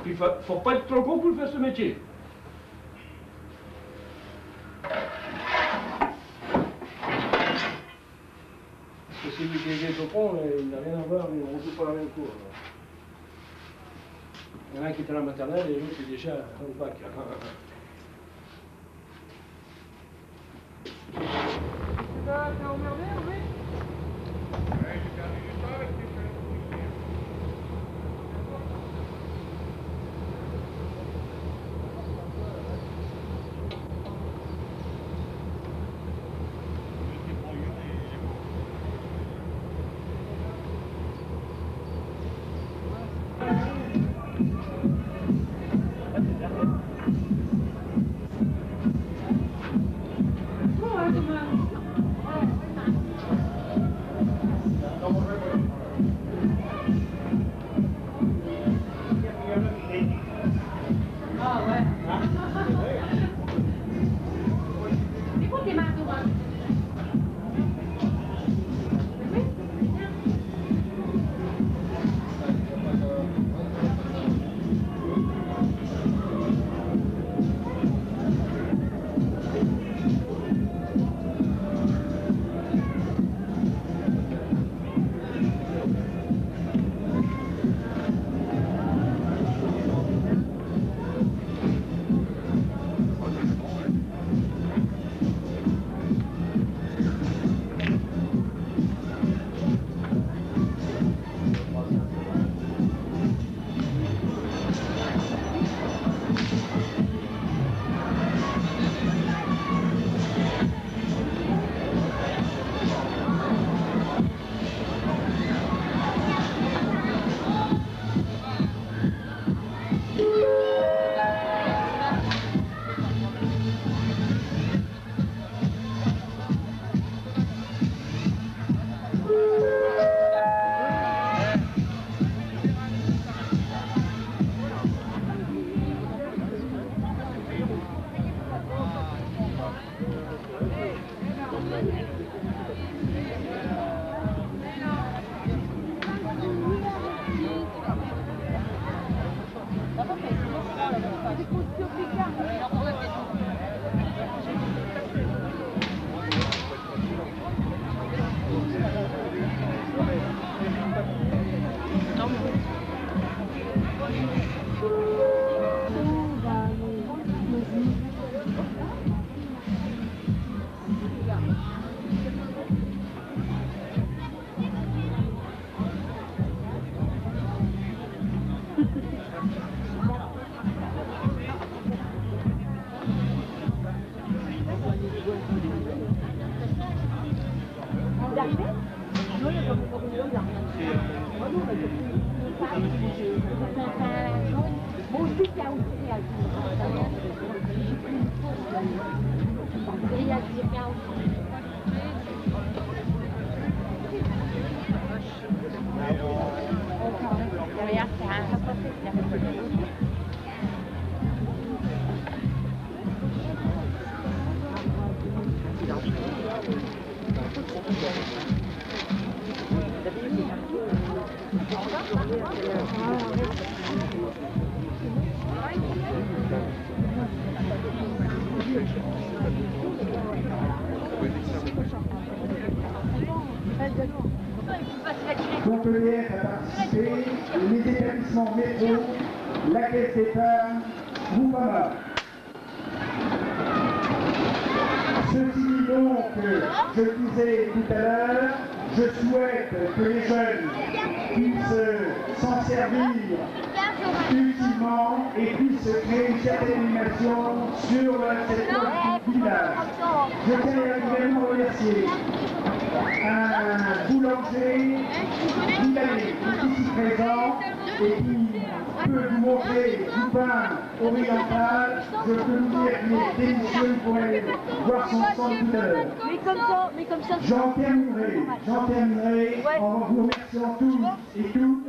Puis faut pas être trop gros pour faire ce métier. Parce que celui qui est au pont, il n'a rien à voir, mais on ne joue pas la même cour. Il y en a un qui est à la maternelle et l'autre est déjà au bac. T'as emmerdé, oui? Ouais, j'ai perdu du temps avec tes jeunes policiers. Montpellier a participé, les établissements métro, la Caisse d'État, Groupama. Ceci dit donc, je le disais tout à l'heure, je souhaite que les jeunes puissent s'en servir utilement et puissent créer une certaine animation sur cette zone du village. Je tiens également à remercier un boulanger libanais qui est ici présent et qui peut vous montrer du pain oriental. Je peux vous dire qu'il est délicieux, vous pourrez voir son stand tout à l'heure. Mais comme ça. J'en terminerai en vous remerciant tous et toutes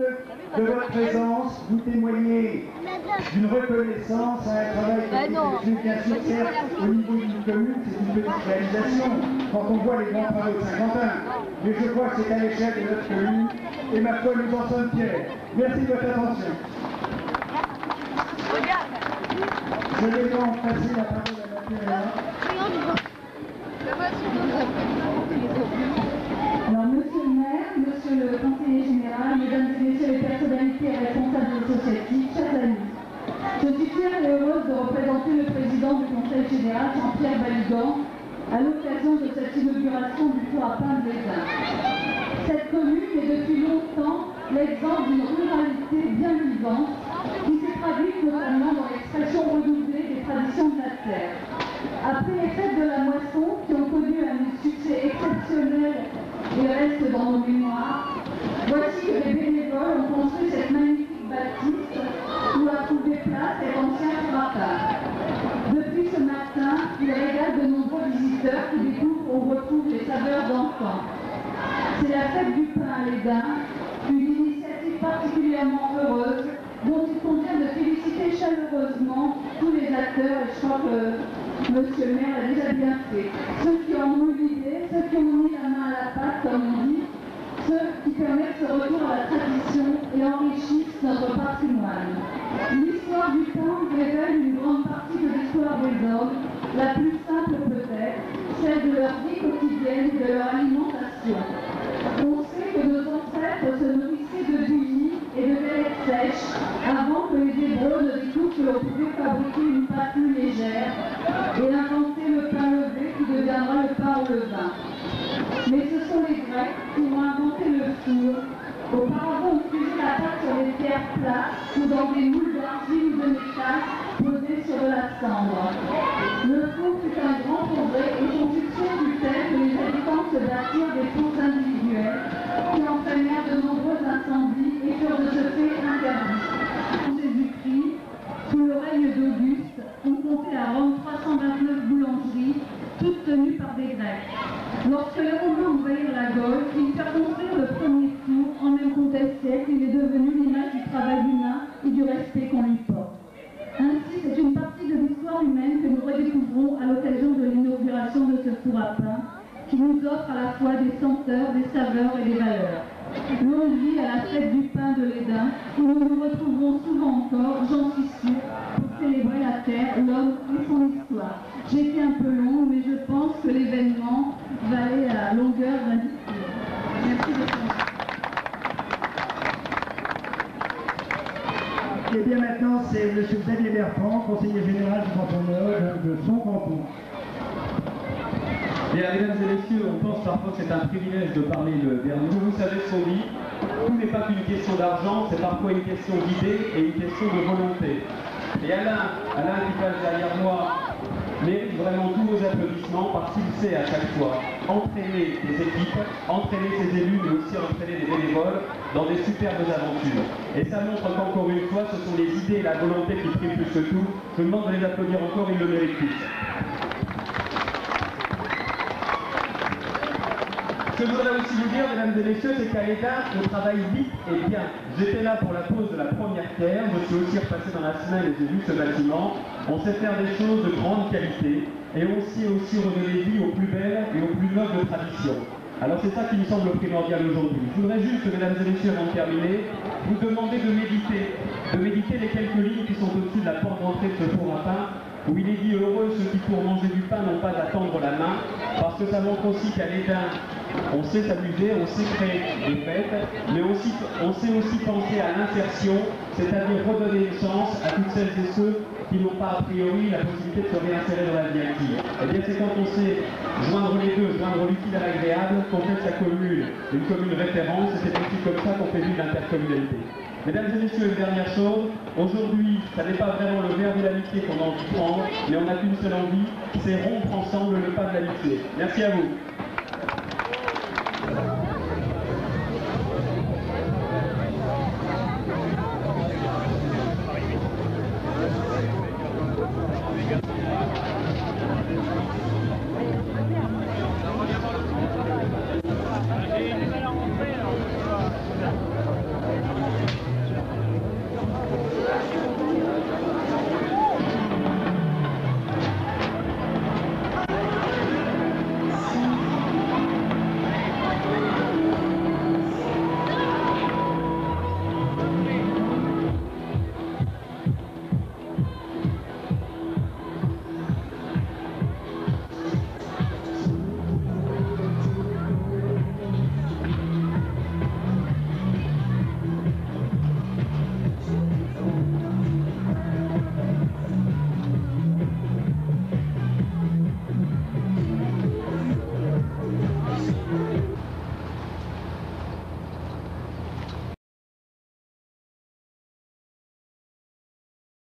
de votre présence. Vous témoignez d'une reconnaissance à un travail qui a été effectué, bien sûr, certes, au niveau d'une commune, c'est une petite réalisation quand on voit les grands travaux de Saint-Quentin. Mais je crois que c'est à l'échelle de notre commune et ma foi, nous en sommes fiers. Merci de votre attention. Je vais donc passer la parole à Mathieu. Alors, monsieur le maire, monsieur le conseiller général, mesdames et messieurs les personnalités responsables associatives, chers amis, je suis fière et heureuse de représenter le président du Conseil général, Jean-Pierre Baligan, à l'occasion de cette inauguration du four à pain de l'Étain. Cette commune est depuis longtemps l'exemple d'une ruralité bien vivante qui s'est traduite notamment dans l'expression renouvelée des traditions de la terre. Après les fêtes de la moisson qui ont connu un succès exceptionnel et restent dans nos mémoires, voici que les bénévoles ont construit cette magnifique bâtisse où a trouvé place cet ancien frappin. Depuis ce matin, il régale de nombreux visiteurs qui découvrent ou retrouvent les saveurs d'enfants. C'est la fête du pain à l'Étain, une initiative particulièrement heureuse dont il convient de féliciter chaleureusement tous les acteurs, et je crois que monsieur le maire l'a déjà bien fait. Ceux qui en ont eu l'idée, ceux qui ont mis la main à la pâte, comme on dit, ceux qui permettent ce retour à la tradition et enrichissent notre patrimoine. L'histoire du pain révèle une grande partie de l'histoire des hommes, la plus simple peut-être, celle de leur vie quotidienne et de leur alimentation. On sait que nos ancêtres se nourrissaient de bouillie et de galettes sèches avant que les Hébreux ne découvrent que l'on pouvait fabriquer une pâte plus légère et inventer le pain levé qui deviendra le pain au levain. Mais ce sont les Grecs qui ont inventé le four. Auparavant, on cuisait la pâte sur des pierres plates ou dans des moules d'argile ou de métal posés sur de la cendre. Le four fut un grand progrès et son succès fut tel que les habitants se bâtirent des fours individuels qui entraînèrent de nombreux incendies et furent de ce fait interdits. Jésus-Christ, sous le règne d'Auguste, on comptait à Rome 329 boulangeries, toutes tenues par des Grecs. Lorsque les Romains envahirent la Gaule, ils firent construire le premier four. En même contexte siècle, il est devenu l'image du travail humain et du respect qu'on lui porte. Ainsi, c'est une partie de l'histoire humaine que nous redécouvrons à l'occasion de l'inauguration de ce four à pain, qui nous offre à la fois des senteurs, des saveurs et des valeurs. L'on vit à la fête du pain de l'Étain, où nous nous retrouverons souvent encore, j'en suis sûre, pour célébrer la terre, l'homme et son histoire. J'ai été un peu long, mais je pense que l'événement valait la longueur d'un discours. Merci de votre attention. Et bien maintenant, c'est M. Xavier Bertrand, conseiller général du canton Nord, de son canton. Bien, mesdames et messieurs, on pense parfois que c'est un privilège de parler le dernier. Vous savez ce qu'on dit, tout n'est pas qu'une question d'argent, c'est parfois une question d'idée et une question de volonté. Et Alain qui passe derrière moi, mérite vraiment tous vos applaudissements parce qu'il sait à chaque fois entraîner des équipes, entraîner ses élus, mais aussi entraîner des bénévoles dans des superbes aventures. Et ça montre qu'encore une fois, ce sont les idées et la volonté qui priment plus que tout. Je demande de les applaudir encore, ils le méritent tous. Ce que je voudrais aussi vous dire, mesdames et messieurs, c'est qu'à l'État, on travaille vite et bien. J'étais là pour la pose de la première pierre, je suis aussi repassé dans la semaine et j'ai vu ce bâtiment. On sait faire des choses de grande qualité et on sait aussi redonner vie aux plus belles et aux plus nobles traditions. Alors c'est ça qui me semble primordial aujourd'hui. Je voudrais juste, mesdames et messieurs, avant de terminer, vous demander de méditer les quelques lignes qui sont au-dessus de la porte d'entrée de ce four à pain, où il est dit heureux ceux qui pour manger du pain n'ont pas à tendre la main, parce que ça montre aussi qu'à l'Étain, on sait s'amuser, on sait créer des fêtes, mais aussi, on sait aussi penser à l'insertion, c'est-à-dire redonner une chance à toutes celles et ceux qui n'ont pas a priori la possibilité de se réinsérer dans la vie active. Et bien c'est quand on sait joindre les deux, joindre l'utile à l'agréable, qu'on fait sa commune une commune référence, et c'est aussi comme ça qu'on fait vivre l'intercommunalité. Mesdames et messieurs, une dernière chose, aujourd'hui, ça n'est pas vraiment le verre de l'amitié qu'on a envie de prendre, mais on n'a qu'une seule envie, c'est rompre ensemble le pas de l'amitié. Merci à vous.